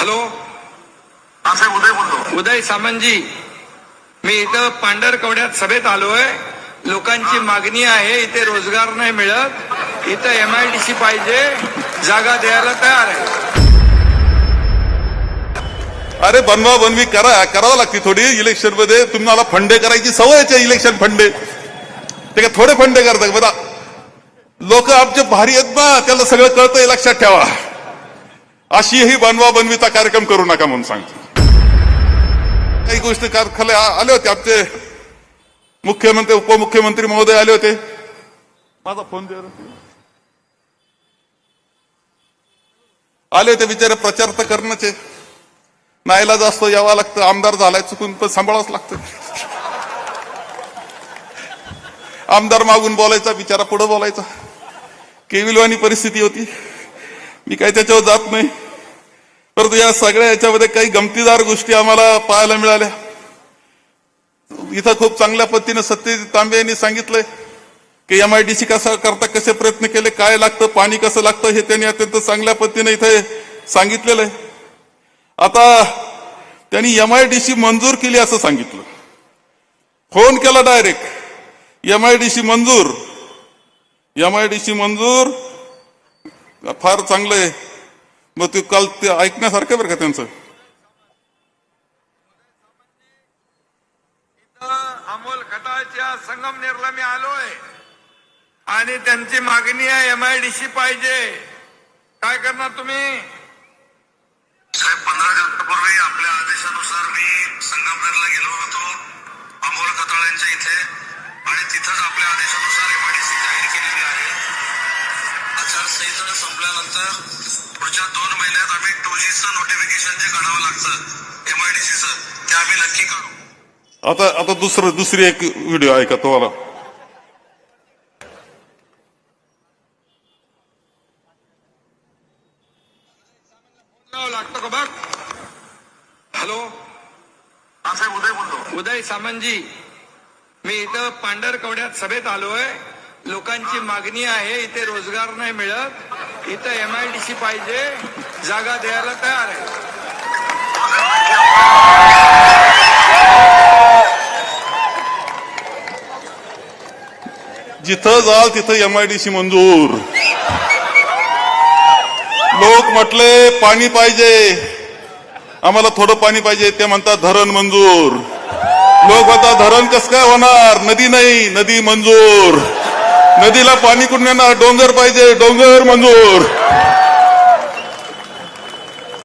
Hello, साहेब उदय बोलतो. उदय सामंतजी, मी इथं पांढरकवड्यात सभेत आलोय. लोकांची मागणी आहे, इथे रोजगार नाही मिळत, इथं MIDC पाहिजे, जागा द्यायला तयार आहे. अरे बनवा बनवी करावं लागते थोडी. इलेक्शन मध्ये तुम्हाला फंडे करायची सवयच आहे. इलेक्शन फंडे ते का थोडे फंडे करतात बघा. लोक आमचे भारी आहेत ना, त्याला सगळं कळतंय, लक्षात ठेवा. अशीही बनवा बनवीचा कार्यक्रम करू नका म्हणून सांगतो. काही गोष्टी कारखाने आले होते, आमचे मुख्यमंत्री उपमुख्यमंत्री महोदय आले होते. माझा फोन दे. आले होते बिचारे, प्रचार तर करणंच आहे. नाईलाज असतो, यावं लागतं. आमदार झालाय चुकून पण सांभाळावंच लागतं. आमदार मागून बोलायचा, बिचारा पुढे बोलायचा. केविलवाणी परिस्थिती होती. मी काही त्याच्यावर जात नाही, परंतु या सगळ्या याच्यामध्ये काही गमतीदार गोष्टी आम्हाला पाहायला मिळाल्या. इथं खूप चांगल्या पद्धतीने सत्यजित तांबे यांनी सांगितलंय की MIDC कसा करता, कसे प्रयत्न केले, काय लागतं, पाणी कसं लागतं, हे त्यांनी अत्यंत चांगल्या पद्धतीने इथे सांगितलेलं आहे. आता त्यांनी MIDC मंजूर केली असं सांगितलं. फोन केला डायरेक्ट, MIDC मंजूर, फार चांगलं आहे. मग ते काल ते ऐकण्यासारखं बरं का त्यांचं. अमोल खताळच्या संगमनेरला मी आलोय आणि त्यांची मागणी आहे MIDC पाहिजे. काय करणार तुम्ही? साहेब 15 दिवसापूर्वी आपल्या आदेशानुसार मी संगमनेरला गेलो होतो, अमोल खताळ्यांच्या इथे, आणि तिथंच आपल्या आदेशानुसार MIDC जाहीर केलेली आहे. आचारसंहिता संपल्यानंतर पुढच्या 2 महिन्यात आम्ही 2Gचं नोटिफिकेशन जे काढावं लागतं MIDCचं, ते आम्ही नक्की काढू. आता दुसरी एक व्हिडिओ ऐका तुम्हाला. लागतो का बघ. हॅलो, साहेब उदय बोलतो. उदय सामंतजी, मी इथं पांढरकवड्यात सभेत आलोय. लोकांची मागणी आहे, इथे रोजगार नाही मिळत, इथं MIDC पाहिजे, जागा द्यायला तयार आहे. जिथं जाल तिथं MIDC मंजूर. लोक म्हटले पाणी पाहिजे, आम्हाला थोडं पाणी पाहिजे, ते म्हणतात धरण मंजूर. लोक म्हणतात धरण कसं काय होणार, नदी नाही, नदी मंजूर. नदीला पाणी कुठून येणार, डोंगर पाहिजे, डोंगर मंजूर.